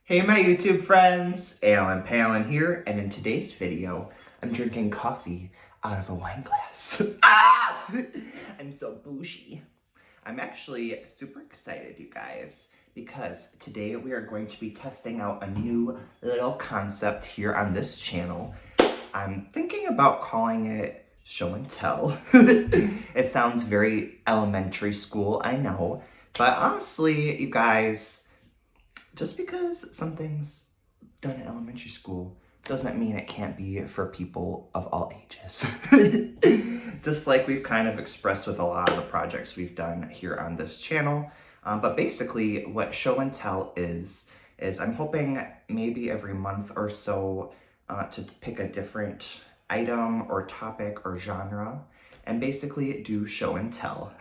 Hey my YouTube friends, allenpallen here, and in today's video, I'm drinking coffee out of a wine glass. I'm so bougie. I'm actually super excited, you guys, because today we are going to be testing out a new little concept here on this channel. I'm thinking about calling it show and tell. It sounds very elementary school, I know, but honestly, you guys, just because something's done in elementary school doesn't mean it can't be for people of all ages. Just like we've kind of expressed with a lot of the projects we've done here on this channel. But basically what show and tell is I'm hoping maybe every month or so to pick a different item or topic or genre and basically do show and tell.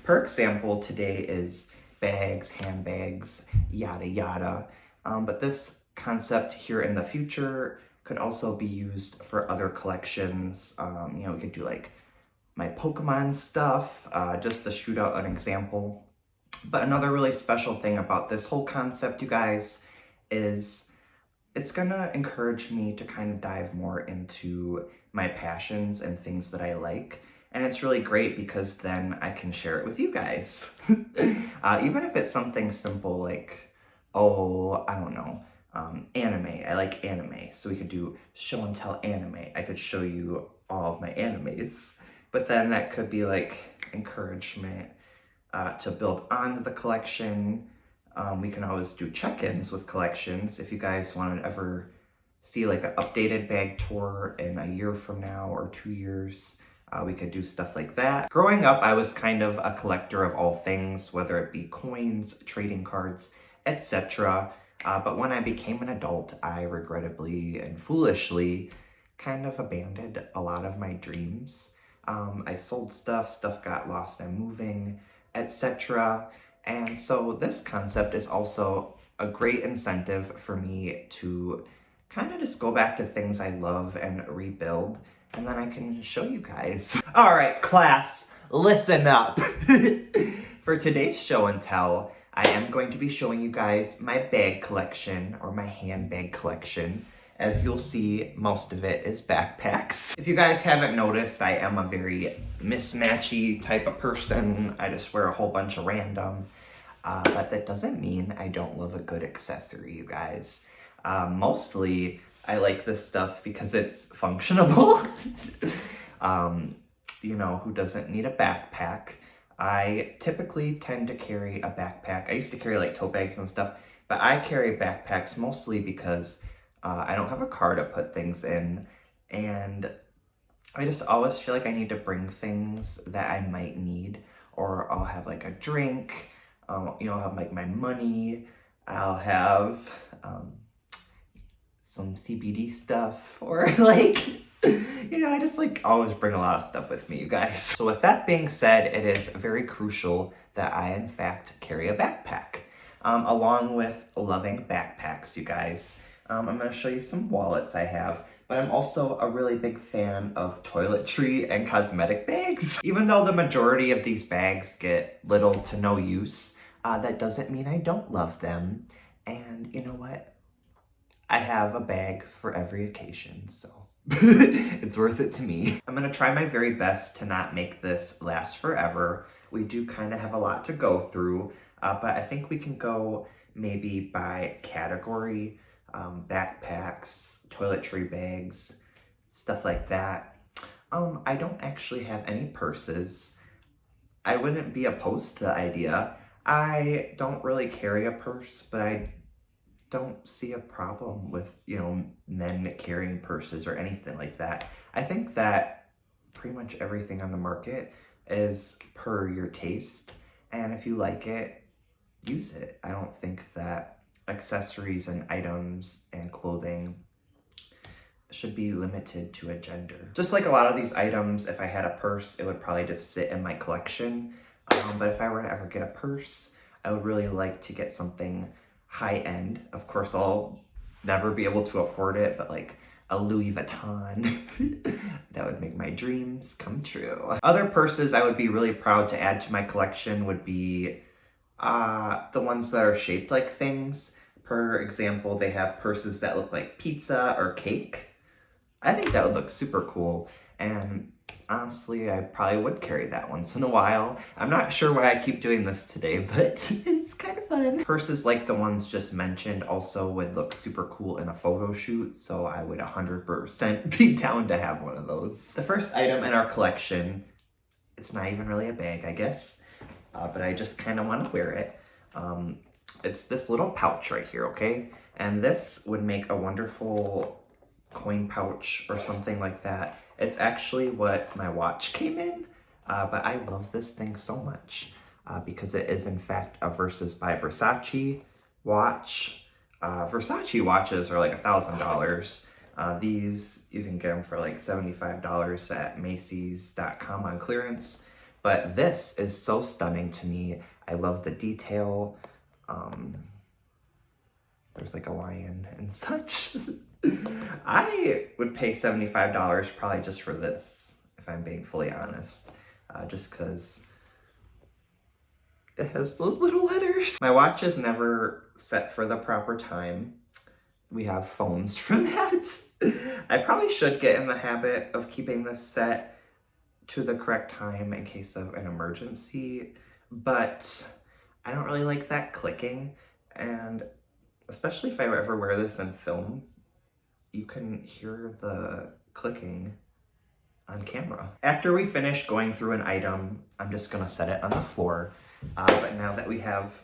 Per example, today is bags, handbags, yada yada. But this concept here in the future could also be used for other collections. We could do like my Pokemon stuff, just to shoot out an example. But another really special thing about this whole concept, you guys, is it's gonna encourage me to kind of dive more into my passions and things that I like. And it's really great because then I can share it with you guys. Even if it's something simple like, I don't know, anime. I like anime. So we could do show and tell anime. I could show you all of my animes. But then that could be like encouragement to build on the collection. We can always do check-ins with collections. If you guys want to ever see like an updated bag tour in a year from now or 2 years, we could do stuff like that. Growing up, I was kind of a collector of all things, whether it be coins, trading cards, etc. But when I became an adult, I regrettably and foolishly kind of abandoned a lot of my dreams. I sold stuff got lost in moving, etc. And so this concept is also a great incentive for me to kind of just go back to things I love and rebuild. And then I can show you guys. All right, class, listen up. For today's show and tell, I am going to be showing you guys my bag collection or my handbag collection. As you'll see, most of it is backpacks. If you guys haven't noticed, I am a very mismatchy type of person. I just wear a whole bunch of random. But that doesn't mean I don't love a good accessory, you guys. Mostly, I like this stuff because it's functionable. Who doesn't need a backpack? I typically tend to carry a backpack. I used to carry like tote bags and stuff, but I carry backpacks mostly because I don't have a car to put things in. And I just always feel like I need to bring things that I might need, or I'll have like a drink, I'll have like my money, I'll have some CBD stuff, or like, I just like always bring a lot of stuff with me, you guys. So with that being said, it is very crucial that I in fact carry a backpack. Along with loving backpacks, you guys, I'm gonna show you some wallets I have, but I'm also a really big fan of toiletry and cosmetic bags. Even though the majority of these bags get little to no use, that doesn't mean I don't love them. And you know what? I have a bag for every occasion, so it's worth it to me. I'm gonna try my very best to not make this last forever. We do kind of have a lot to go through, but I think we can go maybe by category, backpacks, toiletry bags, stuff like that. I don't actually have any purses. I wouldn't be opposed to the idea. I don't really carry a purse, but I don't see a problem with, men carrying purses or anything like that. I think that pretty much everything on the market is per your taste, and if you like it, use it. I don't think that accessories and items and clothing should be limited to a gender. Just like a lot of these items, if I had a purse, it would probably just sit in my collection. But if I were to ever get a purse, I would really like to get something high-end. Of course, I'll never be able to afford it, but like a Louis Vuitton, that would make my dreams come true. Other purses I would be really proud to add to my collection would be the ones that are shaped like things, Per example, they have purses that look like pizza or cake. I think that would look super cool, and honestly, I probably would carry that once in a while. I'm not sure why I keep doing this today, but it's kind of fun. Purses like the ones just mentioned also would look super cool in a photo shoot, so I would 100% be down to have one of those. The first item in our collection, it's not even really a bag, I guess, but I just kind of want to wear it. It's this little pouch right here, okay? And this would make a wonderful coin pouch or something like that. It's actually what my watch came in, but I love this thing so much because it is in fact a Versus by Versace watch. Versace watches are like $1,000. These, you can get them for like $75 at Macy's.com on clearance. But this is so stunning to me. I love the detail. There's like a lion and such. I would pay $75 probably just for this, if I'm being fully honest. Just because it has those little letters. My watch is never set for the proper time. We have phones for that. I probably should get in the habit of keeping this set to the correct time in case of an emergency, but I don't really like that clicking, and especially if I ever wear this in film, you can hear the clicking on camera. After we finish going through an item, I'm just gonna set it on the floor, but now that we have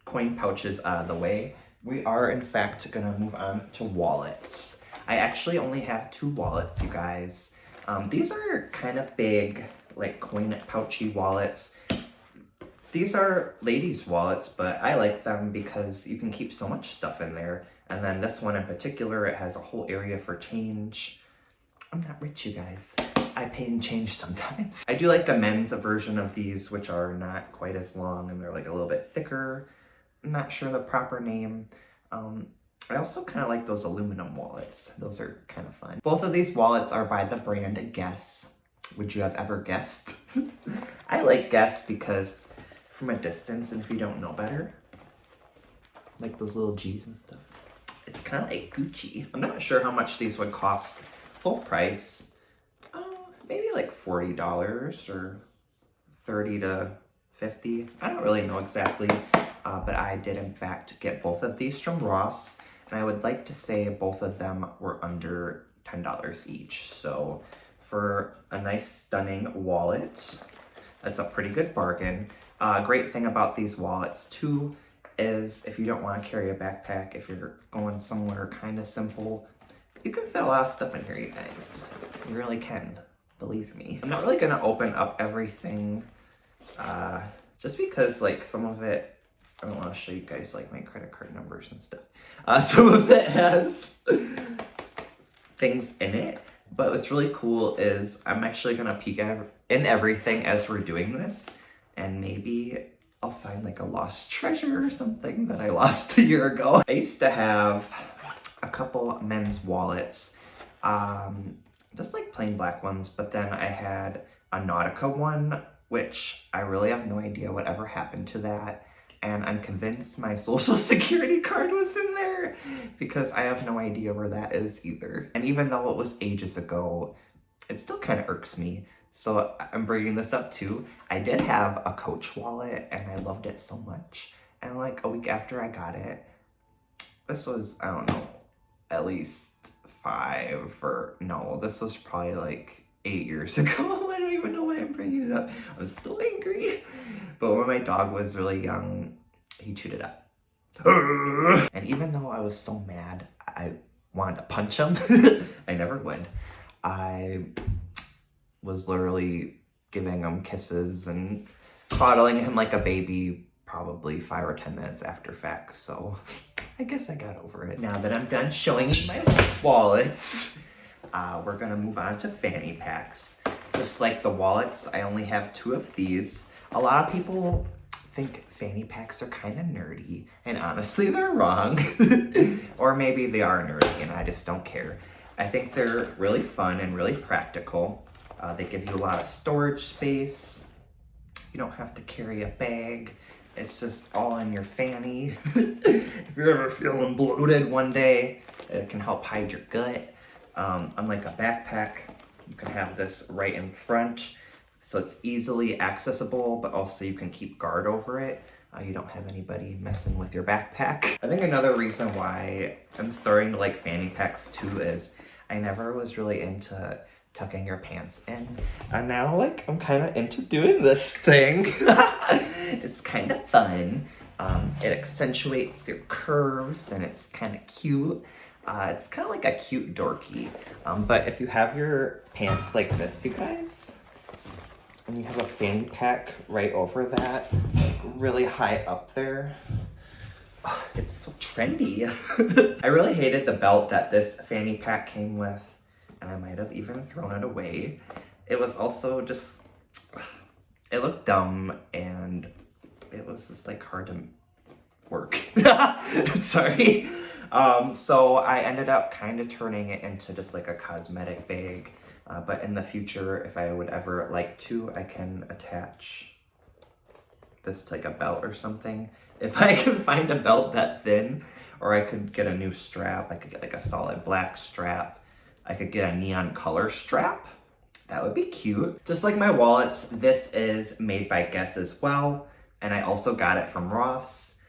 coin pouches out of the way, we are in fact gonna move on to wallets. I actually only have 2 wallets, you guys. These are kind of big, like coin pouchy wallets. These are ladies' wallets, but I like them because you can keep so much stuff in there. And then this one in particular, it has a whole area for change. I'm not rich, you guys. I pay in change sometimes. I do like the men's version of these, which are not quite as long and they're like a little bit thicker. I'm not sure the proper name. I also kind of like those aluminum wallets. Those are kind of fun. Both of these wallets are by the brand Guess. Would you have ever guessed? I like Guess because from a distance, and if you don't know better, like those little G's and stuff, it's kind of like Gucci. I'm not sure how much these would cost full price. Maybe like $40 or $30 to $50. I don't really know exactly, but I did in fact get both of these from Ross, and I would like to say both of them were under $10 each. So for a nice stunning wallet, that's a pretty good bargain. Great thing about these wallets too is if you don't want to carry a backpack, if you're going somewhere kind of simple, you can fit a lot of stuff in here, you guys. You really can, believe me. I'm not really gonna open up everything, just because like some of it, I don't want to show you guys like my credit card numbers and stuff. Some of it has things in it, but what's really cool is I'm actually gonna peek in everything as we're doing this, and maybe I'll find like a lost treasure or something that I lost a year ago. I used to have a couple men's wallets, just like plain black ones, but then I had a Nautica one, which I really have no idea what ever happened to that. And I'm convinced my social security card was in there because I have no idea where that is either. And even though it was ages ago, it still kind of irks me. So I'm bringing this up too. I did have a Coach wallet and I loved it so much. And like a week after I got it, this was, I don't know, at least this was probably like 8 years ago. I don't even know why I'm bringing it up. I'm still angry. But when my dog was really young, he chewed it up. And even though I was so mad, I wanted to punch him. I never would. I was literally giving him kisses and coddling him like a baby probably 5 or 10 minutes after fact, so I guess I got over it. Now that I'm done showing you my wallets, we're gonna move on to Fanny Packs. Just like the wallets, I only have 2 of these. A lot of people think Fanny Packs are kind of nerdy, and honestly they're wrong. Or maybe they are nerdy and I just don't care. I think they're really fun and really practical. They give you a lot of storage space. You don't have to carry a bag. It's just all in your fanny. If you're ever feeling bloated one day, it can help hide your gut. Unlike a backpack, you can have this right in front, so it's easily accessible, but also you can keep guard over it. You don't have anybody messing with your backpack. I think another reason why I'm starting to like fanny packs too is I never was really into tucking your pants in. And now like I'm kind of into doing this thing. It's kind of fun. It accentuates your curves and it's kind of cute. It's kind of like a cute dorky. But if you have your pants like this, you guys, and you have a fanny pack right over that, like really high up there, oh, it's so trendy. I really hated the belt that this fanny pack came with, and I might have even thrown it away. It was also just, it looked dumb, and it was just like hard to work. Sorry. So I ended up kind of turning it into just like a cosmetic bag. But in the future, if I would ever like to, I can attach this to like a belt or something. If I can find a belt that thin, or I could get a new strap. I could get like a solid black strap. I could get a neon color strap. That would be cute. Just like my wallets, this is made by Guess as well. And I also got it from Ross.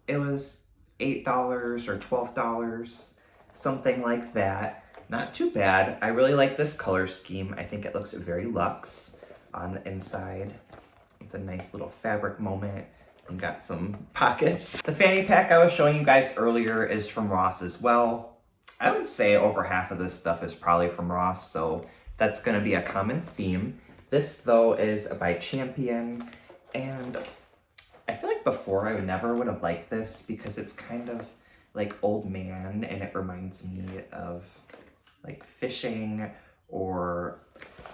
It was $8 or $12, something like that. Not too bad. I really like this color scheme. I think it looks very luxe on the inside. It's a nice little fabric moment and got some pockets. The fanny pack I was showing you guys earlier is from Ross as well. I would say over half of this stuff is probably from Ross, so that's gonna be a common theme. This though is by Champion, and I feel like before I never would have liked this because it's kind of like old man and it reminds me of like fishing or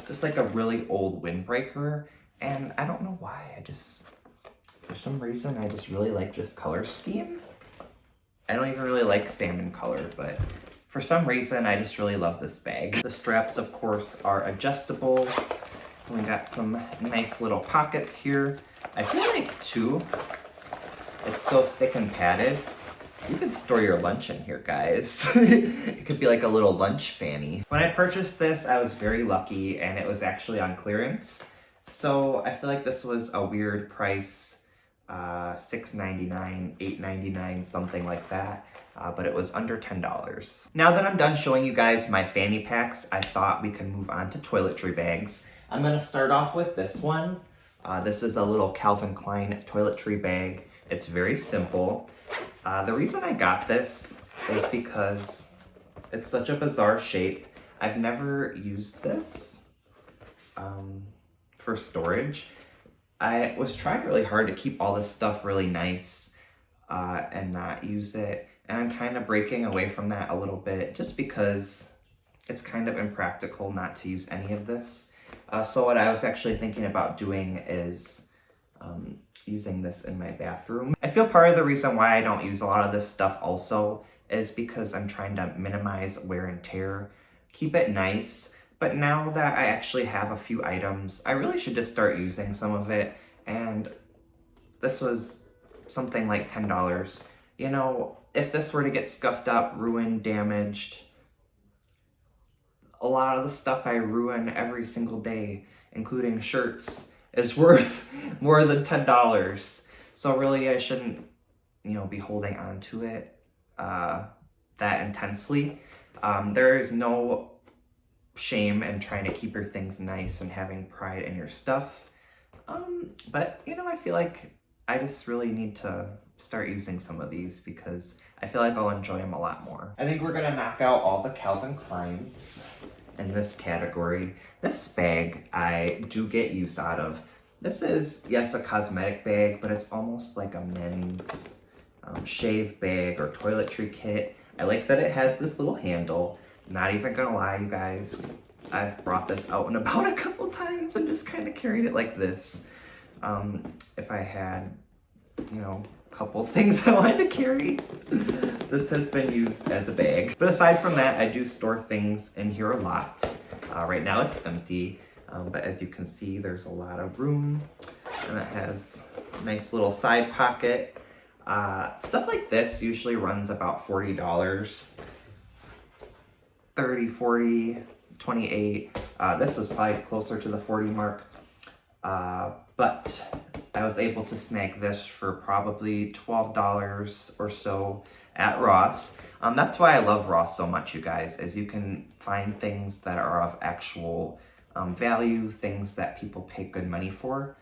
just like a really old windbreaker. And I don't know why, for some reason, I just really like this color scheme. I don't even really like salmon color, but for some reason, I just really love this bag. The straps, of course, are adjustable. We got some nice little pockets here. I feel like too, it's so thick and padded. You can store your lunch in here, guys. It could be like a little lunch fanny. When I purchased this, I was very lucky and it was actually on clearance. So I feel like this was a weird price, $6.99, $8.99, something like that. But it was under $10. Now that I'm done showing you guys my fanny packs, I thought we could move on to toiletry bags. I'm gonna start off with this one. This is a little Calvin Klein toiletry bag. It's very simple. The reason I got this is because it's such a bizarre shape. I've never used this for storage. I was trying really hard to keep all this stuff really nice and not use it. And I'm kind of breaking away from that a little bit just because it's kind of impractical not to use any of this. So what I was actually thinking about doing is using this in my bathroom. I feel part of the reason why I don't use a lot of this stuff also is because I'm trying to minimize wear and tear, keep it nice. But now that I actually have a few items, I really should just start using some of it. And this was something like $10. You know, if this were to get scuffed up, ruined, damaged, a lot of the stuff I ruin every single day, including shirts, is worth more than $10. So really I shouldn't, be holding on to it that intensely. There is no shame in trying to keep your things nice and having pride in your stuff. But I feel like I just really need to start using some of these because I feel like I'll enjoy them a lot more. I think we're gonna knock out all the Calvin Kleins in this category. This bag I do get use out of. This is, yes, a cosmetic bag, but it's almost like a men's shave bag or toiletry kit. I like that it has this little handle. Not even gonna lie, you guys, I've brought this out and about a couple times and just kind of carried it like this. If I had, a couple things I wanted to carry, this has been used as a bag. But aside from that, I do store things in here a lot. Right now it's empty, but as you can see, there's a lot of room, and it has Nice little side pocket. Stuff like this usually runs about $40. 30, 40, 28. This is probably closer to the 40 mark. But I was able to snag this for probably $12 or so at Ross. That's why I love Ross so much, you guys, is you can find things that are of actual value, things that people pay good money for,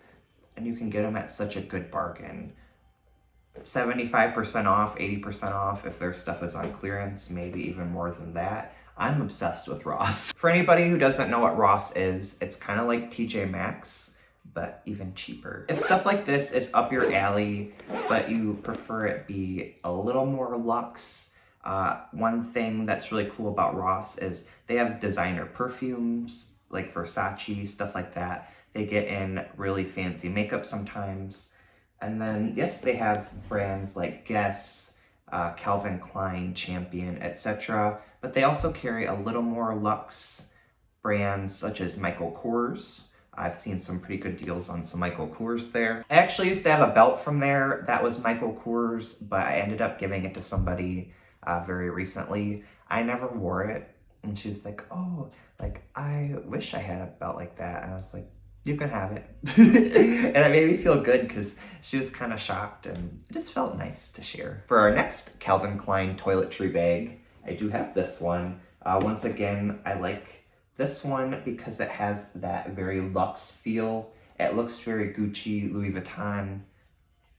and you can get them at such a good bargain. 75% off, 80% off if their stuff is on clearance, maybe even more than that. I'm obsessed with Ross. For anybody who doesn't know what Ross is, it's kind of like TJ Maxx, but even cheaper. If stuff like this is up your alley, but you prefer it be a little more luxe, one thing that's really cool about Ross is they have designer perfumes, like Versace, stuff like that. They get in really fancy makeup sometimes. And then, yes, they have brands like Guess, Calvin Klein, Champion, etc. But they also carry a little more luxe brands such as Michael Kors. I've seen some pretty good deals on some Michael Kors there. I actually used to have a belt from there that was Michael Kors, but I ended up giving it to somebody very recently. I never wore it, and she was like, oh, like, I wish I had a belt like that. And I was like, you can have it. And it made me feel good because she was kind of shocked, and it just felt nice to share. For our next Calvin Klein Toiletry bag, I do have this one. Once again, I like this one because it has that very luxe feel. It looks very Gucci, Louis Vuitton.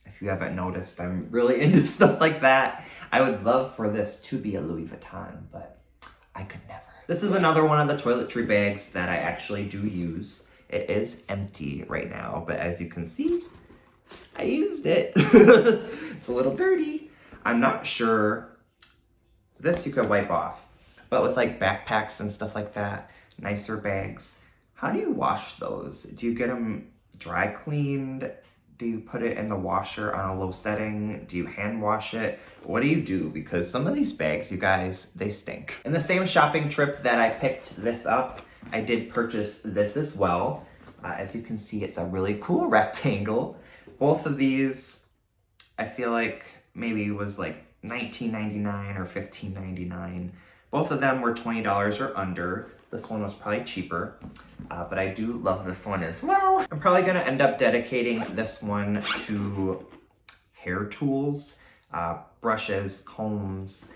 If you haven't noticed, I'm really into stuff like that. I would love for this to be a Louis Vuitton, but I could never. This is another one of the toiletry bags that I actually do use. It is empty right now, but as you can see, I used it. It's a little dirty. I'm not sure. This you could wipe off, but with like backpacks and stuff like that, nicer bags, how do you wash those? Do you get them dry cleaned? Do you put it in the washer on a low setting? Do you hand wash it? What do you do? Because some of these bags, you guys, they stink. In the same shopping trip that I picked this up, I did purchase this as well. As you can see, it's a really cool rectangle. Both of these, I feel like maybe was like $19.99 or $15.99. Both of them were $20 or under. This one was probably cheaper, but I do love this one as well. I'm probably gonna end up dedicating this one to hair tools, brushes, combs.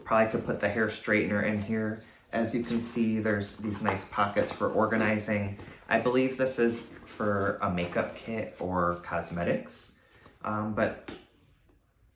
Probably could put the hair straightener in here. As you can see, there's these nice pockets for organizing. I believe this is for a makeup kit or cosmetics, but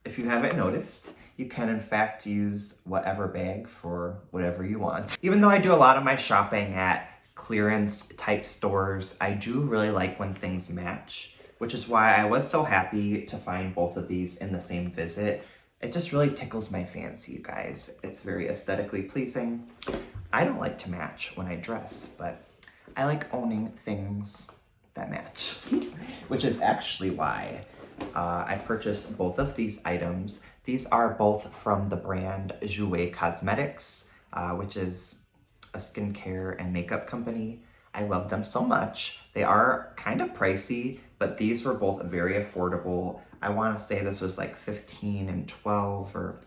if you haven't noticed, you can in fact use whatever bag for whatever you want. Even though I do a lot of my shopping at clearance type stores, I do really like when things match, which is why I was so happy to find both of these in the same visit. It just really tickles my fancy, you guys. It's very aesthetically pleasing. I don't like to match when I dress, but I like owning things that match, which is actually why I purchased both of these items. These are both from the brand Jouer Cosmetics, which is a skincare and makeup company. I love them so much. They are kind of pricey, but these were both very affordable. I want to say this was like 15 and 12, or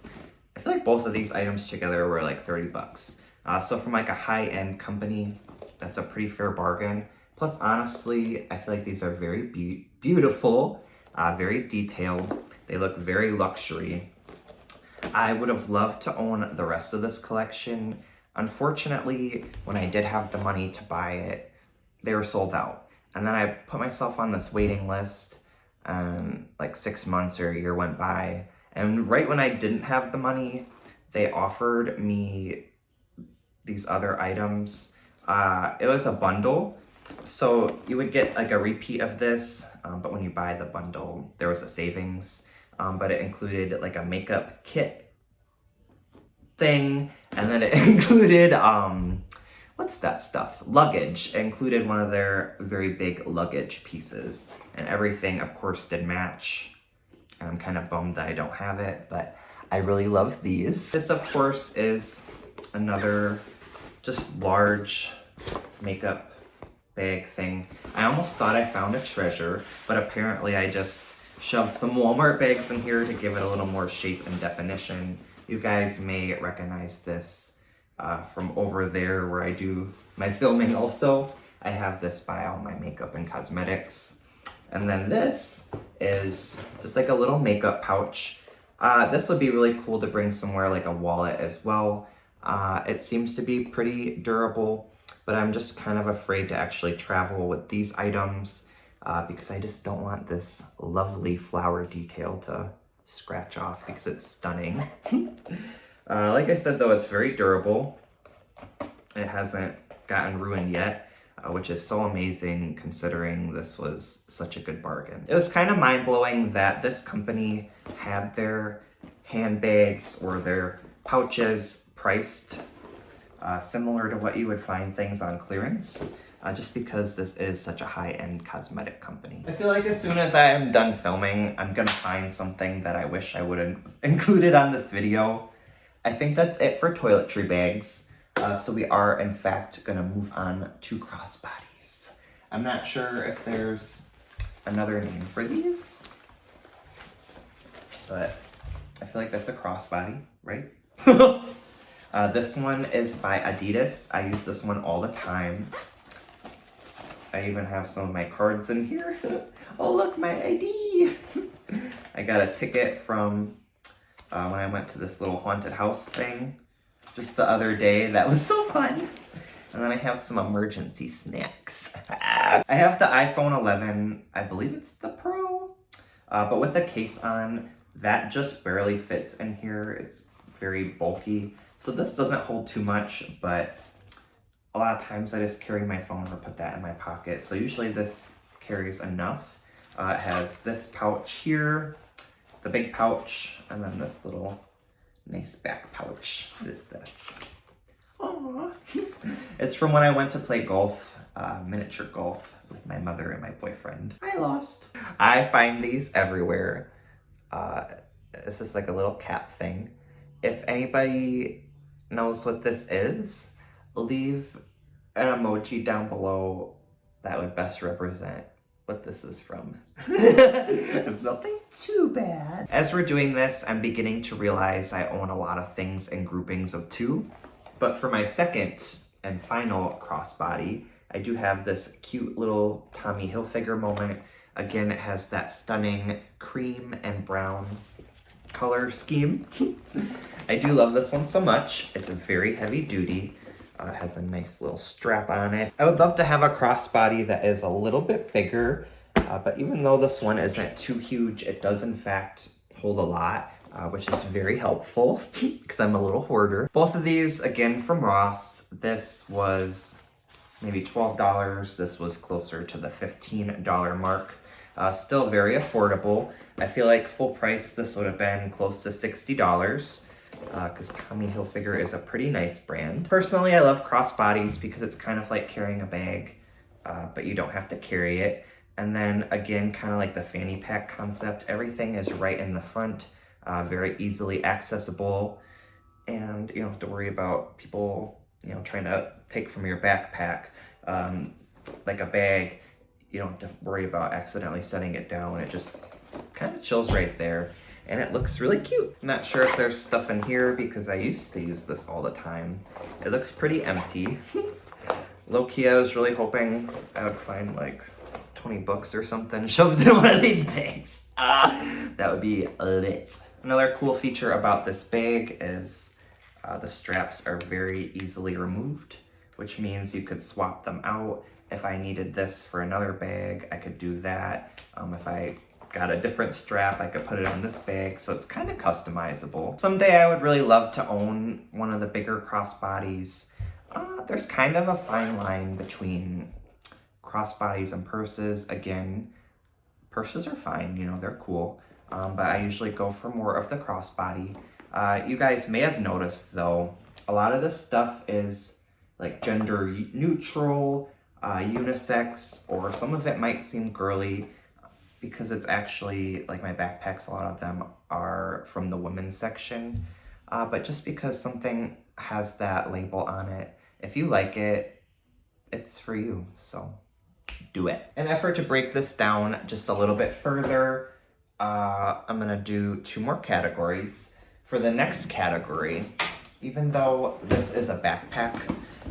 I feel like both of these items together were like 30 bucks. So from like a high-end company, that's a pretty fair bargain. Plus, honestly, I feel like these are very beautiful, very detailed. They look very luxury. I would have loved to own the rest of this collection. Unfortunately, when I did have the money to buy it, they were sold out. And then I put myself on this waiting list, and like 6 months or a year went by. And right when I didn't have the money, they offered me these other items. It was a bundle. So you would get like a repeat of this, but when you buy the bundle, there was a savings. But it included like a makeup kit thing, and then it included, what's that stuff? Luggage. It included one of their very big luggage pieces, and everything, of course, did match. And I'm kind of bummed that I don't have it, but I really love these. This, of course, is another just large makeup bag thing. I almost thought I found a treasure, but apparently I just shoved some Walmart bags in here to give it a little more shape and definition. You guys may recognize this from over there where I do my filming also. I have this by all my makeup and cosmetics. And then this is just like a little makeup pouch. This would be really cool to bring somewhere, like a wallet as well. It seems to be pretty durable, but I'm just kind of afraid to actually travel with these items because I just don't want this lovely flower detail to scratch off because it's stunning. Like I said though, it's very durable. It hasn't gotten ruined yet, which is so amazing considering this was such a good bargain. It was kind of mind-blowing that this company had their handbags or their pouches priced similar to what you would find things on clearance, just because this is such a high-end cosmetic company. I feel like as soon as I am done filming, I'm gonna find something that I wish I would have included on this video. I think that's it for toiletry bags. So we are, in fact, gonna move on to crossbodies. I'm not sure if there's another name for these, but I feel like that's a crossbody, right? This one is by Adidas. I use this one all the time. I even have some of my cards in here. Oh, look, my ID. I got a ticket from when I went to this little haunted house thing just the other day. That was so fun. And then I have some emergency snacks. I have the iPhone 11, I believe it's the Pro, but with a case on, that just barely fits in here. It's very bulky. So this doesn't hold too much, but a lot of times I just carry my phone or put that in my pocket. So usually this carries enough. It has this pouch here, the big pouch, and then this little nice back pouch. What is this? Aww. It's from when I went to play golf, miniature golf, with my mother and my boyfriend. I lost. I find these everywhere. It's just like a little cap thing. If anybody knows what this is, leave an emoji down below that would best represent what this is from. It's nothing too bad. As we're doing this, I'm beginning to realize I own a lot of things in groupings of 2. But for my second and final crossbody, I do have this cute little Tommy Hilfiger moment. Again, it has that stunning cream and brown color scheme. I do love this one so much. It's very heavy duty. It has a nice little strap on it. I would love to have a crossbody that is a little bit bigger, but even though this one isn't too huge, it does in fact hold a lot, which is very helpful because I'm a little hoarder. Both of these, again, from Ross. This was maybe $12. This was closer to the $15 mark. Still very affordable. I feel like full price, this would have been close to $60. Because Tommy Hilfiger is a pretty nice brand. Personally, I love crossbodies because it's kind of like carrying a bag, but you don't have to carry it. And then again, kind of like the Fanny Pack concept, everything is right in the front, very easily accessible, and you don't have to worry about people, trying to take from your backpack. Like a bag, you don't have to worry about accidentally setting it down. It just kind of chills right there. And it looks really cute. I'm not sure if there's stuff in here because I used to use this all the time. It looks pretty empty. Low-key, I was really hoping I would find like 20 books or something shoved in one of these bags. That would be lit. Another cool feature about this bag is the straps are very easily removed, which means you could swap them out. If I needed this for another bag, I could do that. If I got a different strap, I could put it on this bag, so it's kind of customizable. Someday I would really love to own one of the bigger crossbodies. There's kind of a fine line between crossbodies and purses. Again, purses are fine, they're cool, but I usually go for more of the crossbody. You guys may have noticed though, a lot of this stuff is like gender neutral, unisex, or some of it might seem girly, because it's actually, like my backpacks, a lot of them are from the women's section. But just because something has that label on it, if you like it, it's for you, so do it. In an effort to break this down just a little bit further, I'm gonna do 2 more categories. For the next category, even though this is a backpack,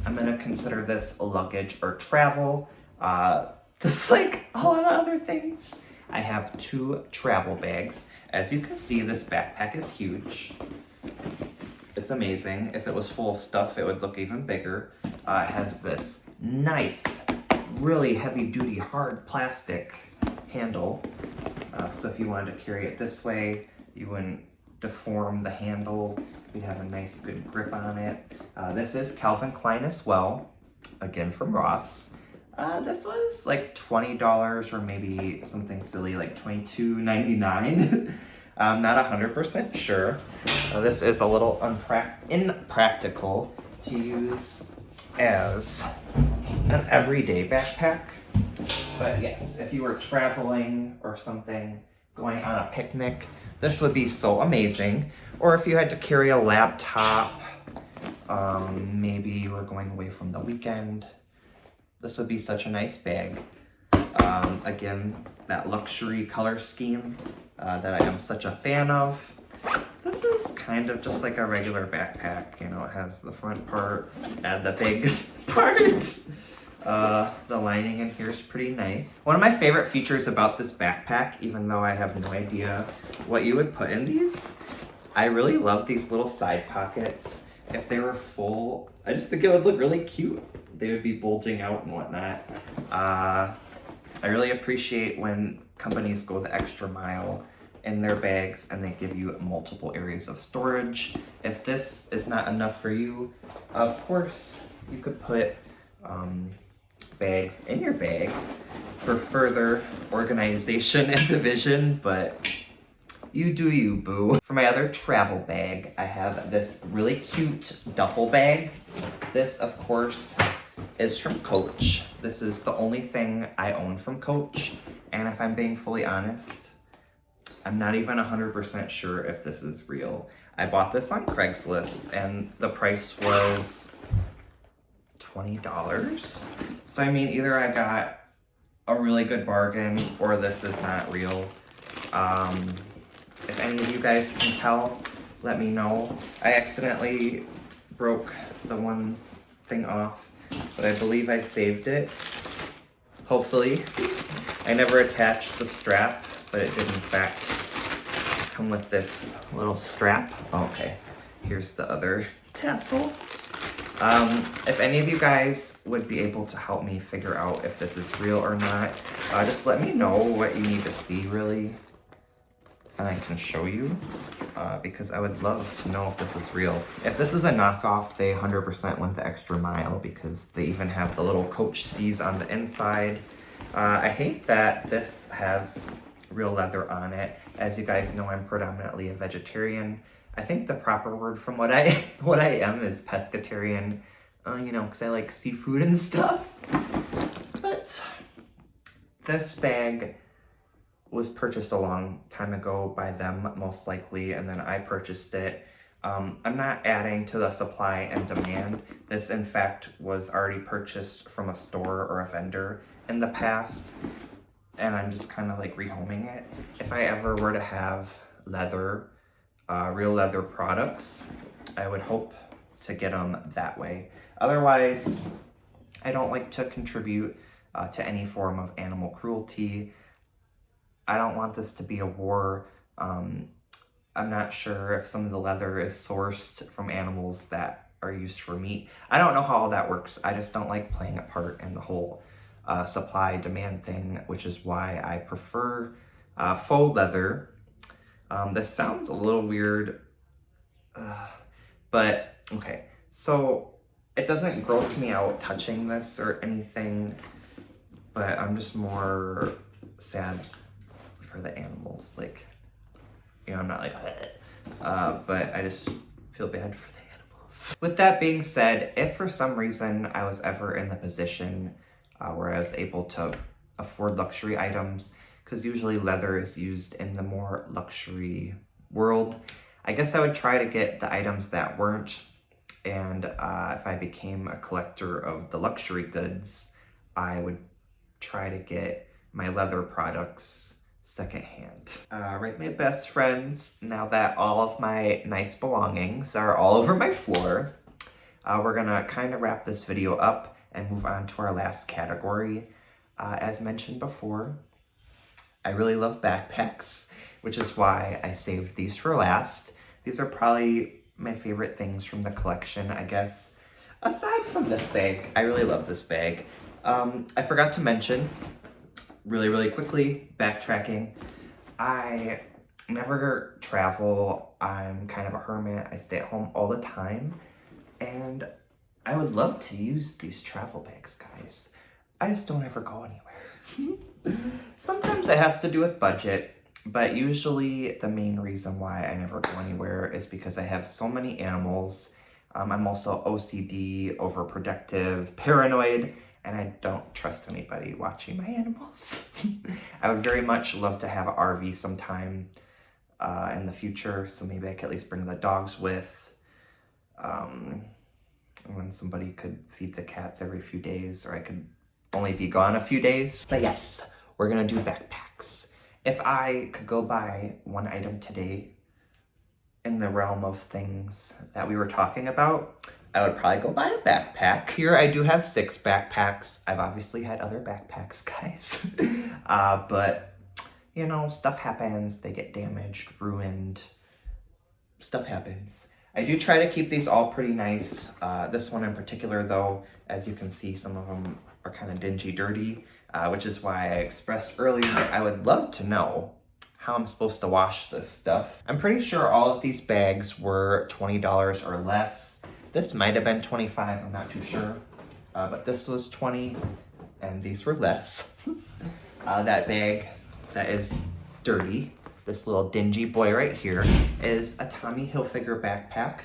I'm gonna consider this luggage or travel, just like a lot of other things. I have 2 travel bags. As you can see, this backpack is huge. It's amazing. If it was full of stuff, it would look even bigger. It has this nice, really heavy-duty, hard plastic handle. So if you wanted to carry it this way, you wouldn't deform the handle. You'd have a nice, good grip on it. This is Calvin Klein as well, again from Ross. This was like $20 or maybe something silly like $22.99. I'm not 100% sure. This is a little impractical to use as an everyday backpack. But yes, if you were traveling or something, going on a picnic, this would be so amazing. Or if you had to carry a laptop, maybe you were going away from the weekend, this would be such a nice bag. Again, that luxury color scheme that I am such a fan of. This is kind of just like a regular backpack, you know, it has the front part and the big parts. The lining in here is pretty nice. One of my favorite features about this backpack, even though I have no idea what you would put in these, I really love these little side pockets. If they were full, I just think it would look really cute. They would be bulging out and whatnot. I really appreciate when companies go the extra mile in their bags and they give you multiple areas of storage. If this is not enough for you, of course, you could put bags in your bag for further organization and division, but you do you, boo. For my other travel bag, I have this really cute duffel bag. This, of course, is from Coach. This is the only thing I own from Coach, and if I'm being fully honest, I'm not even 100% sure if this is real. I bought this on Craigslist, and the price was $20. So I mean, either I got a really good bargain or this is not real. If any of you guys can tell, let me know. I accidentally broke the one thing off, but I believe I saved it. Hopefully. I never attached the strap, but it did in fact come with this little strap. Okay, here's the other tassel. If any of you guys would be able to help me figure out if this is real or not, just let me know what you need to see, really, and I can show you, because I would love to know if this is real. If this is a knockoff, they 100% went the extra mile, because they even have the little Coach C's on the inside. I hate that this has real leather on it. As you guys know, I'm predominantly a vegetarian. I think the proper word from what I am is pescatarian, you know, because I like seafood and stuff. But this bag was purchased a long time ago by them, most likely, and then I purchased it. I'm not adding to the supply and demand. This, in fact, was already purchased from a store or a vendor in the past, and I'm just kind of like rehoming it. If I ever were to have leather, real leather products, I would hope to get them that way. Otherwise, I don't like to contribute to any form of animal cruelty. I don't want this to be a war. I'm not sure if some of the leather is sourced from animals that are used for meat. I don't know how all that works. I just don't like playing a part in the whole supply-demand thing, which is why I prefer faux leather. This sounds a little weird, but okay. So it doesn't gross me out touching this or anything, but I'm just more sad for the animals. Like, you know, I'm not like, but I just feel bad for the animals. With that being said, if for some reason I was ever in the position where I was able to afford luxury items, because usually leather is used in the more luxury world, I guess I would try to get the items that weren't, and if I became a collector of the luxury goods, I would try to get my leather products secondhand. Right, my best friends, now that all of my nice belongings are all over my floor, we're gonna kind of wrap this video up and move on to our last category. As mentioned before, I really love backpacks, which is why I saved these for last. These are probably my favorite things from the collection, I guess. Aside from this bag, I really love this bag. I forgot to mention, really quickly, backtracking, I never travel. I'm kind of a hermit. I stay at home all the time. And I would love to use these travel bags, guys. I just don't ever go anywhere. Sometimes it has to do with budget, but usually the main reason why I never go anywhere is because I have so many animals. I'm also OCD, overprotective, paranoid, and I don't trust anybody watching my animals. I would very much love to have an RV sometime in the future, so maybe I could at least bring the dogs with. When somebody could feed the cats every few days, or I could only be gone a few days. But yes, we're gonna do backpacks. If I could go buy one item today in the realm of things that we were talking about, I would probably go buy a backpack. Here I do have 6 backpacks. I've obviously had other backpacks, guys. But you know, stuff happens. They get damaged, ruined. Stuff happens. I do try to keep these all pretty nice. This one in particular though, as you can see, some of them are kind of dingy, dirty, which is why I expressed earlier that I would love to know how I'm supposed to wash this stuff. I'm pretty sure all of these bags were $20 or less. This might have been $25, I'm not too sure. But this was $20 and these were less. That bag that is dirty, this little dingy boy right here, is a Tommy Hilfiger backpack.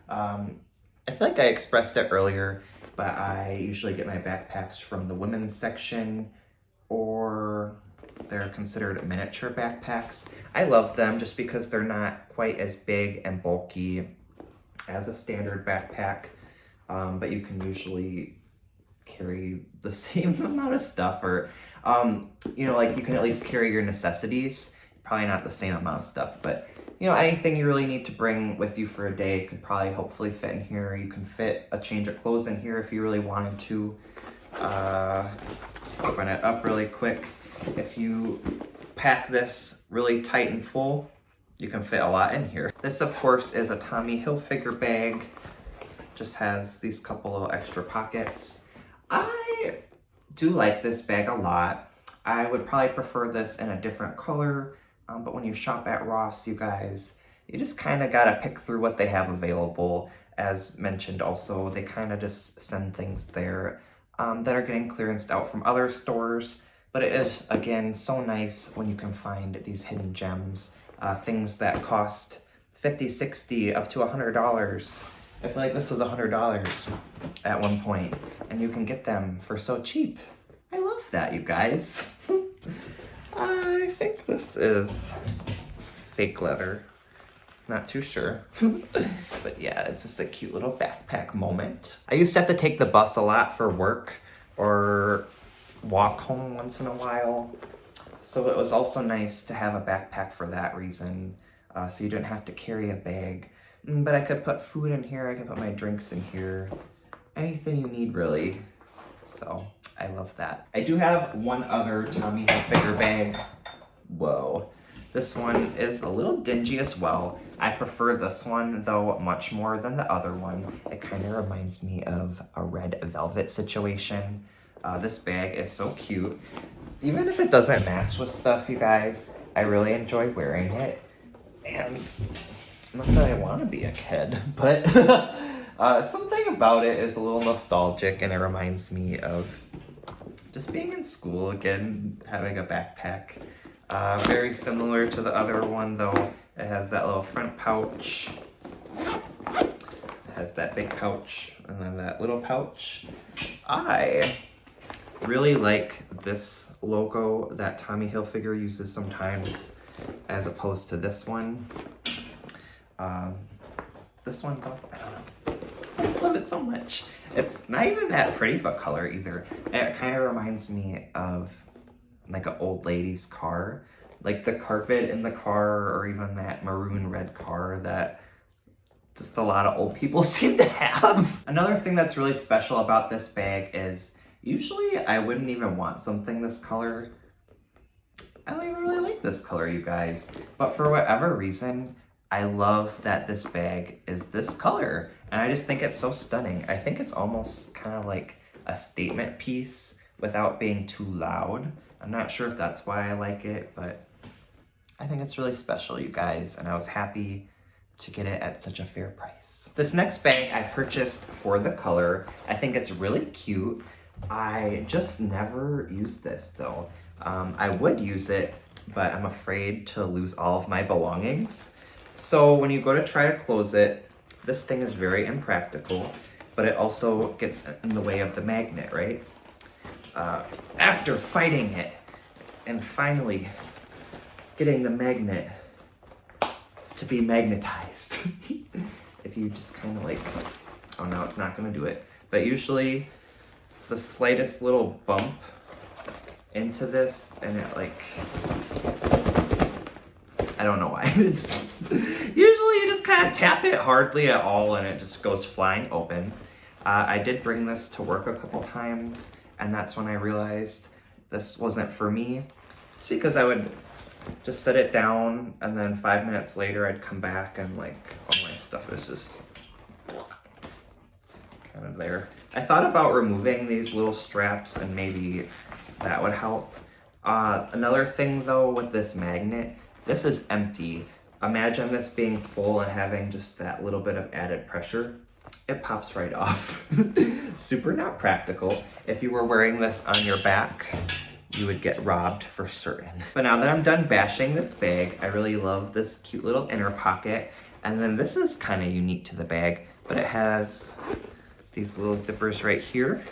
I feel like I expressed it earlier, but I usually get my backpacks from the women's section, or they're considered miniature backpacks. I love them just because they're not quite as big and bulky as a standard backpack, but you can usually carry the same amount of stuff, or you know, like you can at least carry your necessities. Probably not the same amount of stuff, but you know, anything you really need to bring with you for a day could probably hopefully fit in here. You can fit a change of clothes in here if you really wanted to. Open it up really quick. If you pack this really tight and full, you can fit a lot in here. This, of course, is a Tommy Hilfiger bag. Just has these couple little extra pockets. I do like this bag a lot. I would probably prefer this in a different color. But when you shop at Ross, you guys, you just kind of got to pick through what they have available. As mentioned also, they kind of just send things there that are getting clearanced out from other stores. But it is, again, so nice when you can find these hidden gems, things that cost $50, $60, up to $100. I feel like this was $100 at one point, and you can get them for so cheap. I love that, you guys. I think this is fake leather. Not too sure. But yeah, it's just a cute little backpack moment. I used to have to take the bus a lot for work or walk home once in a while. So it was also nice to have a backpack for that reason. So you didn't have to carry a bag. But I could put food in here, I could put my drinks in here. Anything you need, really. So I love that. I do have one other Tommy Hilfiger bag. Whoa. This one is a little dingy as well. I prefer this one, though, much more than the other one. It kind of reminds me of a red velvet situation. This bag is so cute. Even if it doesn't match with stuff, you guys, I really enjoy wearing it. And not that I want to be a kid, but something about it is a little nostalgic, and it reminds me of just being in school again, having a backpack. Very similar to the other one, though. It has that little front pouch. It has that big pouch, and then that little pouch. I really like this logo that Tommy Hilfiger uses sometimes, as opposed to this one. This one, though, I don't know. I just love it so much. It's not even that pretty of a color either. It kind of reminds me of like an old lady's car. Like the carpet in the car, or even that maroon red car that just a lot of old people seem to have. Another thing that's really special about this bag is usually I wouldn't even want something this color. I don't even really like this color, you guys. But for whatever reason, I love that this bag is this color. And I just think it's so stunning. I think it's almost kind of like a statement piece without being too loud. I'm not sure if that's why I like it, but I think it's really special, you guys. And I was happy to get it at such a fair price. This next bag I purchased for the color. I think it's really cute. I just never used this though. I would use it, but I'm afraid to lose all of my belongings. So when you go to try to close it, this thing is very impractical, but it also gets in the way of the magnet, right? After fighting it and finally getting the magnet to be magnetized. If you just kind of like, oh no, it's not gonna do it. But usually the slightest little bump into this and it like, I don't know why. It's usually you just kind of tap it hardly at all and it just goes flying open. I did bring this to work a couple times and that's when I realized this wasn't for me. Just because I would just set it down and then 5 minutes later I'd come back and like all my stuff is just kind of there. I thought about removing these little straps and maybe that would help. Another thing though with this magnet, this is empty. Imagine this being full and having just that little bit of added pressure. It pops right off. Super not practical. If you were wearing this on your back, you would get robbed for certain. But now that I'm done bashing this bag, I really love this cute little inner pocket. And then this is kind of unique to the bag, but it has these little zippers right here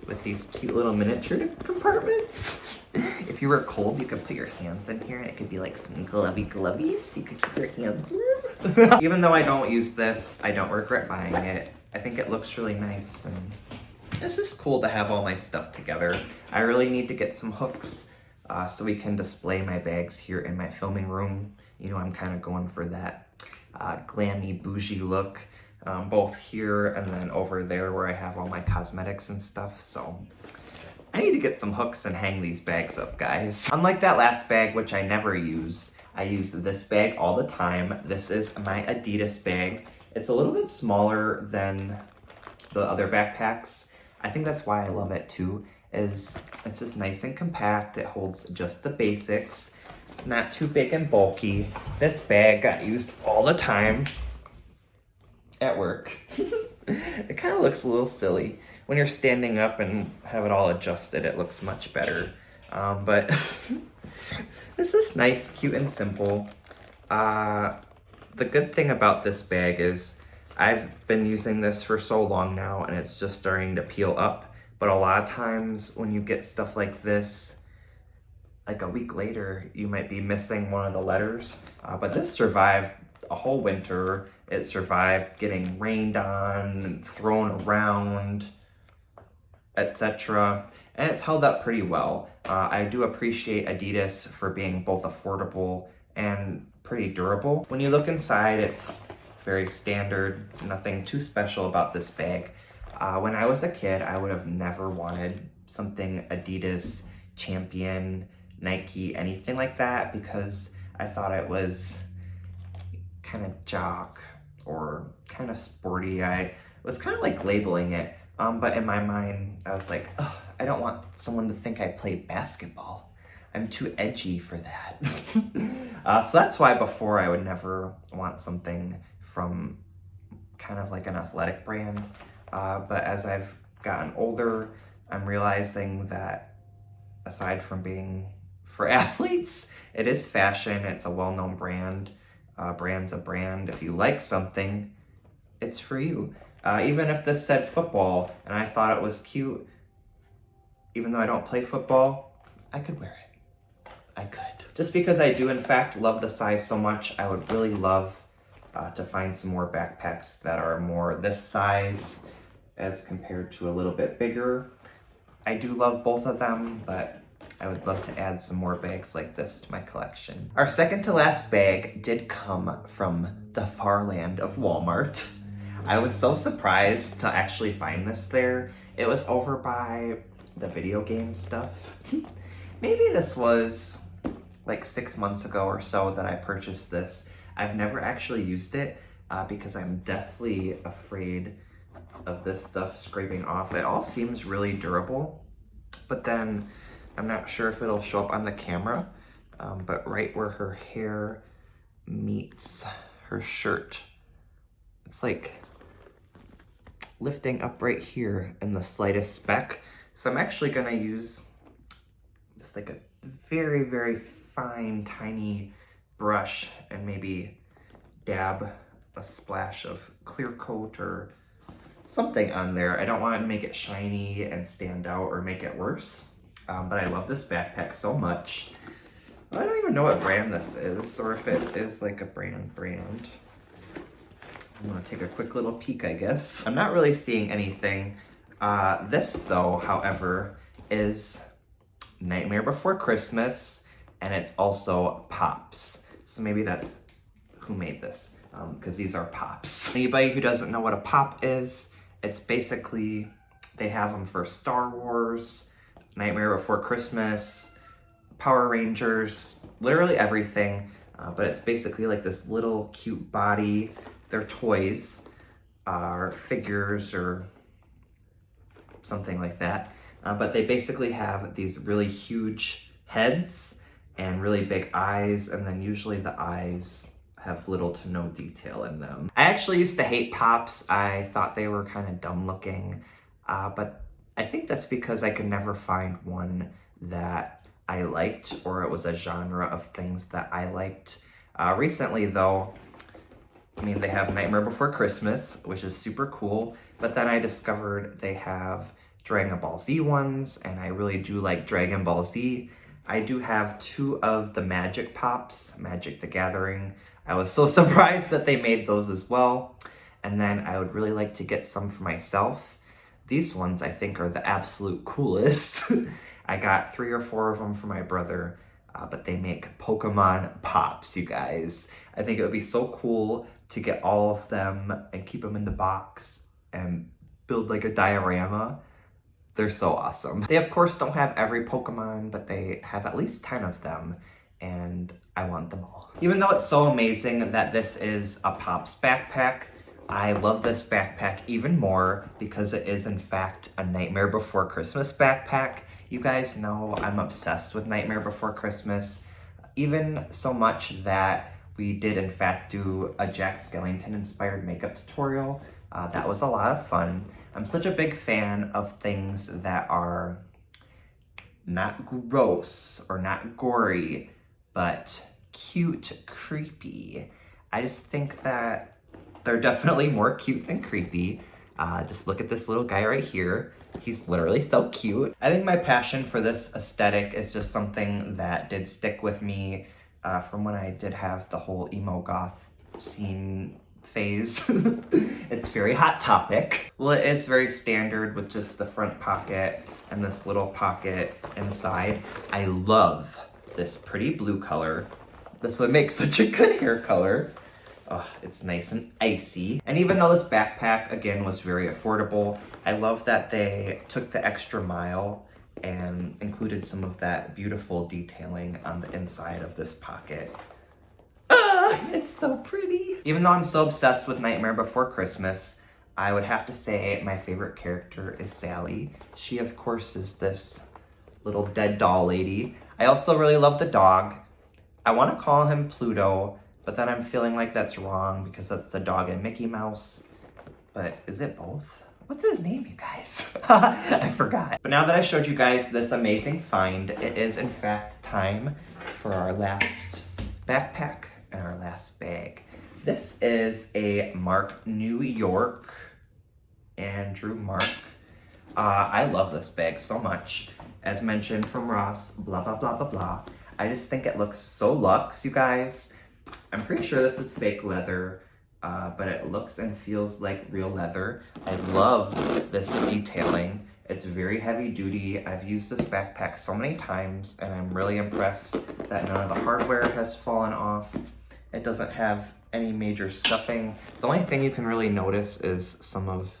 with these cute little miniature compartments. If you were cold, you could put your hands in here and it could be like some glovies. You could keep your hands warm. Even though I don't use this, I don't regret buying it. I think it looks really nice and it's just cool to have all my stuff together. I really need to get some hooks so we can display my bags here in my filming room. You know, I'm kind of going for that glammy, bougie look, both here and then over there where I have all my cosmetics and stuff. So I need to get some hooks and hang these bags up, guys. Unlike that last bag, which I never use, I use this bag all the time. This is my Adidas bag. It's a little bit smaller than the other backpacks. I think that's why I love it too, is it's just nice and compact. It holds just the basics, not too big and bulky. This bag got used all the time at work. It kind of looks a little silly. When you're standing up and have it all adjusted, it looks much better. But this is nice, cute, and simple. The good thing about this bag is I've been using this for so long now and it's just starting to peel up. But a lot of times when you get stuff like this, like a week later, you might be missing one of the letters. But this survived a whole winter. It survived getting rained on and thrown around, etc. And it's held up pretty well. I do appreciate Adidas for being both affordable and pretty durable. When you look inside, it's very standard, nothing too special about this bag. When I was a kid, I would have never wanted something Adidas, Champion, Nike, anything like that, because I thought it was kind of jock or kind of sporty. I was kind of like labeling it, but in my mind, I was like, oh, I don't want someone to think I play basketball. I'm too edgy for that. So that's why before I would never want something from kind of like an athletic brand. But as I've gotten older, I'm realizing that aside from being for athletes, it is fashion. It's a well-known brand. Brand's a brand. If you like something, it's for you. Even if this said football and I thought it was cute, even though I don't play football, I could wear it. I could. Just because I do in fact love the size so much, I would really love to find some more backpacks that are more this size as compared to a little bit bigger. I do love both of them, but I would love to add some more bags like this to my collection. Our second to last bag did come from the far land of Walmart. I was so surprised to actually find this there. It was over by the video game stuff. Maybe this was like 6 months ago or so that I purchased this. I've never actually used it because I'm deathly afraid of this stuff scraping off. It all seems really durable, but then I'm not sure if it'll show up on the camera, but right where her hair meets her shirt, it's like lifting up right here in the slightest speck. So I'm actually gonna use this like a very, very fine, tiny brush and maybe dab a splash of clear coat or something on there. I don't want to make it shiny and stand out or make it worse, but I love this backpack so much. I don't even know what brand this is, or if it is like a brand. I'm gonna take a quick little peek, I guess. I'm not really seeing anything. This though, however, is Nightmare Before Christmas, and it's also Pops. So maybe that's who made this, because these are Pops. Anybody who doesn't know what a Pop is, it's basically, they have them for Star Wars, Nightmare Before Christmas, Power Rangers, literally everything. But it's basically like this little cute body. They're toys, or figures, or something like that. But they basically have these really huge heads and really big eyes, and then usually the eyes have little to no detail in them. I actually used to hate Pops. I thought they were kind of dumb looking, but I think that's because I could never find one that I liked, or it was a genre of things that I liked. Recently though, I mean, they have Nightmare Before Christmas, which is super cool, but then I discovered they have Dragon Ball Z ones, and I really do like Dragon Ball Z. I do have 2 of the Magic Pops, Magic the Gathering. I was so surprised that they made those as well. And then I would really like to get some for myself. These ones I think are the absolute coolest. I got 3 or 4 of them for my brother, but they make Pokemon Pops, you guys. I think it would be so cool to get all of them and keep them in the box and build like a diorama. They're so awesome. They of course don't have every Pokemon, but they have at least 10 of them, and I want them all. Even though it's so amazing that this is a Pops backpack, I love this backpack even more because it is in fact a Nightmare Before Christmas backpack. You guys know I'm obsessed with Nightmare Before Christmas, even so much that we did in fact do a Jack Skellington inspired makeup tutorial. That was a lot of fun. I'm such a big fan of things that are not gross or not gory, but cute, creepy. I just think that they're definitely more cute than creepy. Just look at this little guy right here. He's literally so cute. I think my passion for this aesthetic is just something that did stick with me from when I did have the whole emo goth scene phase. It's very hot topic. Well, it is very standard with just the front pocket and this little pocket inside. I love this pretty blue color. This would make such a good hair color. Oh, it's nice and icy. And even though this backpack, again, was very affordable, I love that they took the extra mile and included some of that beautiful detailing on the inside of this pocket. It's so pretty. Even though I'm so obsessed with Nightmare Before Christmas, I would have to say my favorite character is Sally. She, of course, is this little dead doll lady. I also really love the dog. I want to call him Pluto, but then I'm feeling like that's wrong because that's the dog and Mickey Mouse. But is it both? What's his name, you guys? I forgot. But now that I showed you guys this amazing find, it is in fact time for our last backpack and our last bag. This is a Mark New York, Andrew Mark. I love this bag so much. As mentioned from Ross, blah, blah, blah, blah, blah. I just think it looks so luxe, you guys. I'm pretty sure this is fake leather, but it looks and feels like real leather. I love this detailing. It's very heavy duty. I've used this backpack so many times and I'm really impressed that none of the hardware has fallen off. It doesn't have any major scuffing. The only thing you can really notice is some of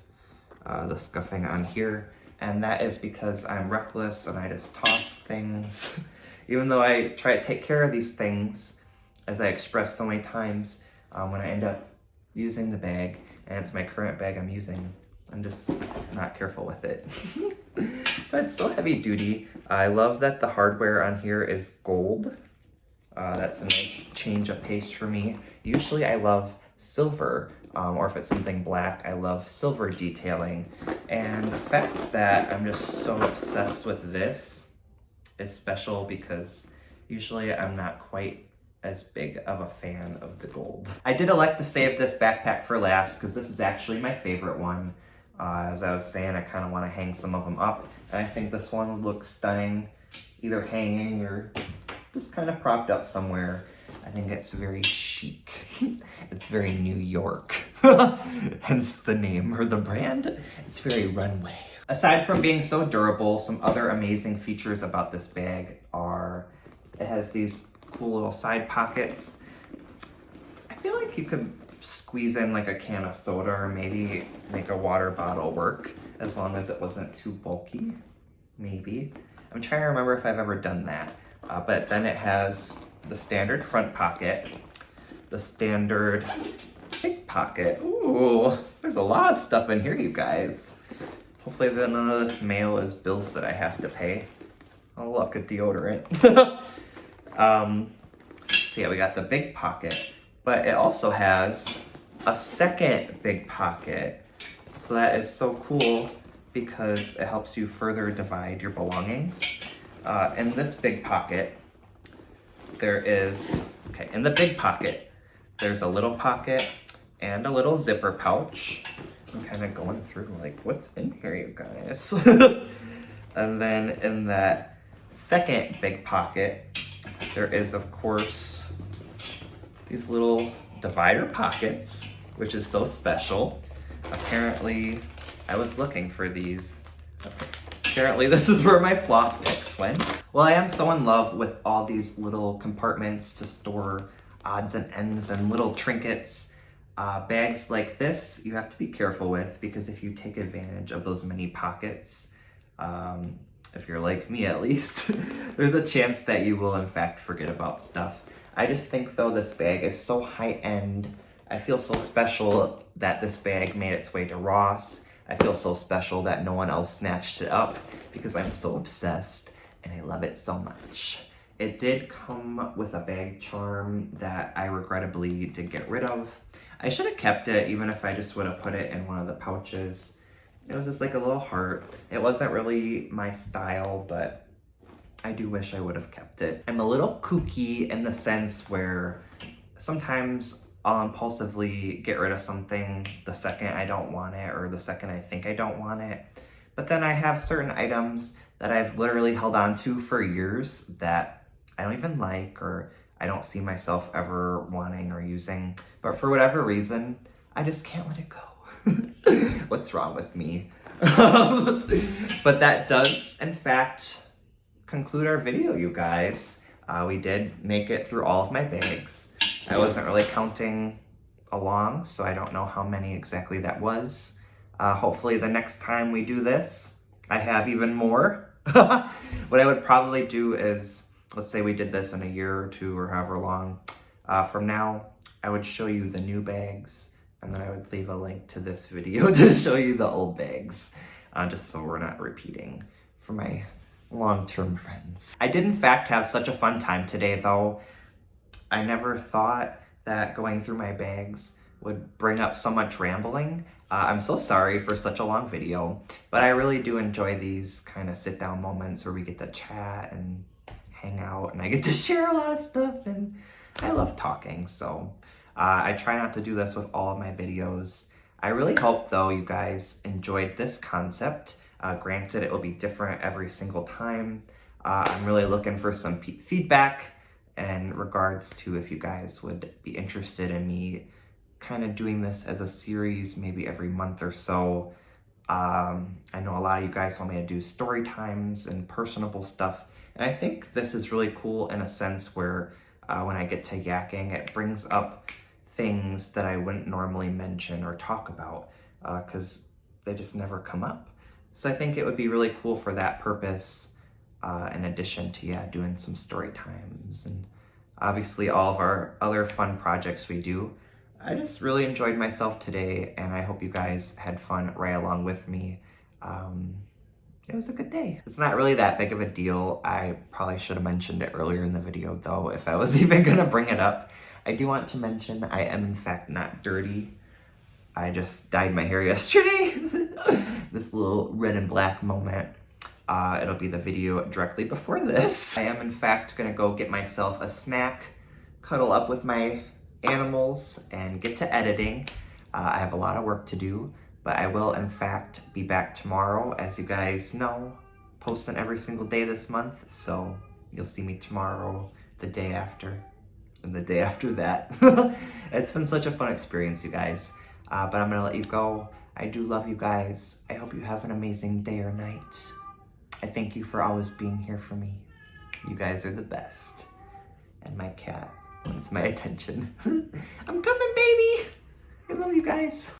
the scuffing on here, and that is because I'm reckless and I just toss things. Even though I try to take care of these things, as I expressed so many times, when I end up using the bag, and it's my current bag I'm using, I'm just not careful with it. But it's still heavy duty. I love that the hardware on here is gold. That's a nice change of pace for me. Usually I love silver, or if it's something black, I love silver detailing. And the fact that I'm just so obsessed with this is special because usually I'm not quite as big of a fan of the gold. I did elect to save this backpack for last because this is actually my favorite one. As I was saying, I kind of want to hang some of them up, and I think this one would look stunning, either hanging or just kind of propped up somewhere. I think it's very chic. It's very New York, hence the name or the brand. It's very runway. Aside from being so durable, some other amazing features about this bag are it has these cool little side pockets. I feel like you could squeeze in like a can of soda or maybe make a water bottle work as long as it wasn't too bulky, maybe. I'm trying to remember if I've ever done that. But then it has the standard front pocket, the standard big pocket. Ooh, there's a lot of stuff in here, you guys. Hopefully none of this mail is bills that I have to pay. Oh look, a deodorant. So yeah, we got the big pocket, but it also has a second big pocket. So that is so cool because it helps you further divide your belongings. In this big pocket, in the big pocket, there's a little pocket and a little zipper pouch. I'm kind of going through like, what's in here, you guys? And then in that second big pocket, there is, of course, these little divider pockets, which is so special. Apparently, I was looking for these. Apparently, this is where my floss picks went. Well, I am so in love with all these little compartments to store odds and ends and little trinkets. Bags like this, you have to be careful with because if you take advantage of those mini pockets, if you're like me at least, there's a chance that you will in fact forget about stuff. I just think though this bag is so high-end. I feel so special that this bag made its way to Ross. I feel so special that no one else snatched it up because I'm so obsessed and I love it so much. It did come with a bag charm that I regrettably did get rid of. I should have kept it even if I just would have put it in one of the pouches. It was just like a little heart. It wasn't really my style, but I do wish I would have kept it. I'm a little kooky in the sense where sometimes I'll impulsively get rid of something the second I don't want it or the second I think I don't want it. But then I have certain items that I've literally held on to for years that I don't even like or I don't see myself ever wanting or using. But for whatever reason, I just can't let it go. What's wrong with me? But that does, in fact, conclude our video, you guys. We did make it through all of my bags. I wasn't really counting along, so I don't know how many exactly that was. Hopefully the next time we do this, I have even more. What I would probably do is, let's say we did this in a year or two or however long. From now, I would show you the new bags, and then I would leave a link to this video to show you the old bags, just so we're not repeating for my long-term friends. I did in fact have such a fun time today though. I never thought that going through my bags would bring up so much rambling. I'm so sorry for such a long video, but I really do enjoy these kind of sit down moments where we get to chat and hang out and I get to share a lot of stuff and I love talking. So I try not to do this with all of my videos. I really hope though you guys enjoyed this concept. Granted, it will be different every single time. I'm really looking for some feedback in regards to if you guys would be interested in me kind of doing this as a series, maybe every month or so. I know a lot of you guys want me to do story times and personable stuff, and I think this is really cool in a sense where when I get to yakking, it brings up things that I wouldn't normally mention or talk about because they just never come up. So I think it would be really cool for that purpose, in addition to, doing some story times and obviously all of our other fun projects we do. I just really enjoyed myself today, and I hope you guys had fun right along with me. It was a good day. It's not really that big of a deal. I probably should have mentioned it earlier in the video though, if I was even gonna bring it up. I do want to mention I am in fact not dirty. I just dyed my hair yesterday. This little red and black moment. It'll be the video directly before this. I am in fact gonna go get myself a snack, cuddle up with my animals, and get to editing. I have a lot of work to do, but I will in fact be back tomorrow, as you guys know, posting every single day this month. So you'll see me tomorrow, the day after, and the day after that. It's been such a fun experience, you guys. But I'm gonna let you go. I do love you guys. I hope you have an amazing day or night. I thank you for always being here for me. You guys are the best. And my cat wants my attention. I'm coming, baby. I love you guys.